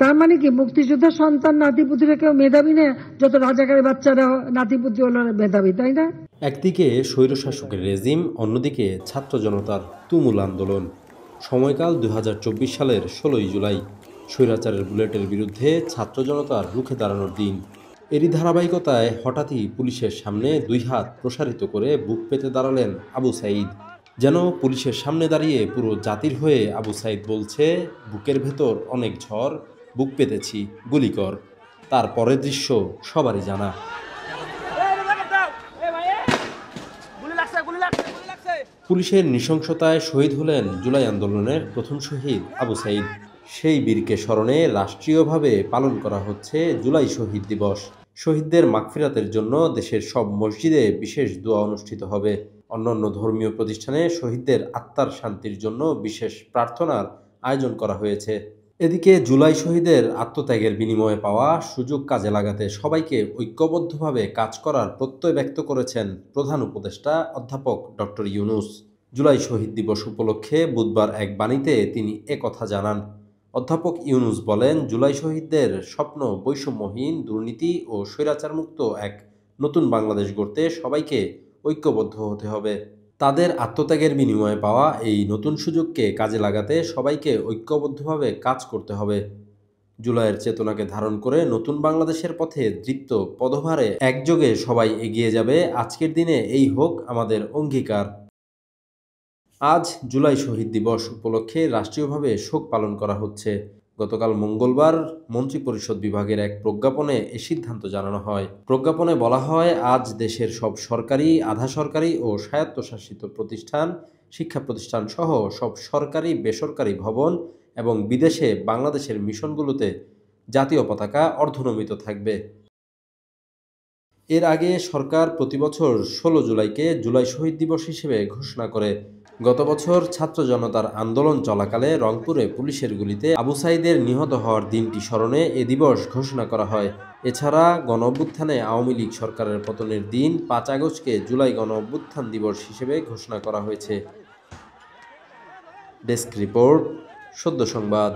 তার মানে কি মুক্তিযোদ্ধার সন্তান নাতিপুতিরা কেউ মেধাবী না, যত রাজাকারের বাচ্চারা নাতিপুতি হলো মেধাবী, তাই না? একদিকে স্বৈরশাসকের রেজিম, অন্যদিকে ছাত্র জনতার তুমুল আন্দোলন। সময়কাল ২০২৪ সালের ১৬ই জুলাই, স্বৈরাচারের বুলেটের বিরুদ্ধে ছাত্র জনতার রুখে দাঁড়ানোর দিন। এরই ধারাবাহিকতায় হঠাৎই পুলিশের সামনে দুই হাত প্রসারিত করে বুক পেতে দাঁড়ালেন আবু সাঈদ। যেন পুলিশের সামনে দাঁড়িয়ে পুরো জাতির হয়ে আবু সাঈদ বলছে, বুকের ভেতর অনেক ঝড়, বুক পেতেছি, গুলি কর। তার পরের দৃশ্য সবারই জানা। পুলিশের নৃশংসতায় শহীদ হলেন জুলাই আন্দোলনের প্রথম শহীদ আবু সাঈদ। সেই বীরকে স্মরণে রাষ্ট্রীয়ভাবে পালন করা হচ্ছে জুলাই শহীদ দিবস। শহীদদের মাগফিরাতের জন্য দেশের সব মসজিদে বিশেষ দোয়া অনুষ্ঠিত হবে। অন্যান্য ধর্মীয় প্রতিষ্ঠানে শহীদদের আত্মার শান্তির জন্য বিশেষ প্রার্থনার আয়োজন করা হয়েছে। এদিকে জুলাই শহীদের আত্মত্যাগের বিনিময়ে পাওয়া সুযোগ কাজে লাগাতে সবাইকে ঐক্যবদ্ধভাবে কাজ করার প্রত্যয় ব্যক্ত করেছেন প্রধান উপদেষ্টা অধ্যাপক ডক্টর ইউনূস। জুলাই শহীদ দিবস উপলক্ষে বুধবার এক বাণীতে তিনি একথা জানান। অধ্যাপক ইউনূস বলেন, জুলাই শহীদদের স্বপ্ন বৈষম্যহীন, দুর্নীতি ও স্বৈরাচারমুক্ত এক নতুন বাংলাদেশ গড়তে সবাইকে ঐক্যবদ্ধ হতে হবে। তাদের আত্মত্যাগের বিনিময়ে পাওয়া এই নতুন সুযোগকে কাজে লাগাতে সবাইকে ঐক্যবদ্ধভাবে কাজ করতে হবে। জুলাইয়ের চেতনাকে ধারণ করে নতুন বাংলাদেশের পথে দৃপ্ত পদভারে একযোগে সবাই এগিয়ে যাবে। আজকের দিনে এই হোক আমাদের অঙ্গীকার। আজ জুলাই শহীদ দিবস উপলক্ষে রাষ্ট্রীয়ভাবে শোক পালন করা হচ্ছে। গতকাল মঙ্গলবার মন্ত্রিপরিষদ বিভাগের এক প্রজ্ঞাপনে এ সিদ্ধান্ত জানানো হয়। প্রজ্ঞাপনে বলা হয়, আজ দেশের সব সরকারি, আধা সরকারি ও স্বায়ত্তশাসিত প্রতিষ্ঠান, শিক্ষা প্রতিষ্ঠান সহ সব সরকারি, বেসরকারি ভবন এবং বিদেশে বাংলাদেশের মিশনগুলোতে জাতীয় পতাকা অর্ধনমিত থাকবে। এর আগে সরকার প্রতিবছর ১৬ জুলাইকে জুলাই শহীদ দিবস হিসেবে ঘোষণা করে। গত বছর ছাত্র জনতার আন্দোলন চলাকালে রংপুরে পুলিশের গুলিতে আবু সাঈদের নিহত হওয়ার দিনটি স্মরণে এ দিবস ঘোষণা করা হয়। এছাড়া গণঅভ্যুত্থানে আওয়ামী লীগ সরকারের পতনের দিন ৫ আগস্টকে জুলাই গণঅভ্যুত্থান দিবস হিসেবে ঘোষণা করা হয়েছে। ডেস্ক রিপোর্ট, সদ্য সংবাদ।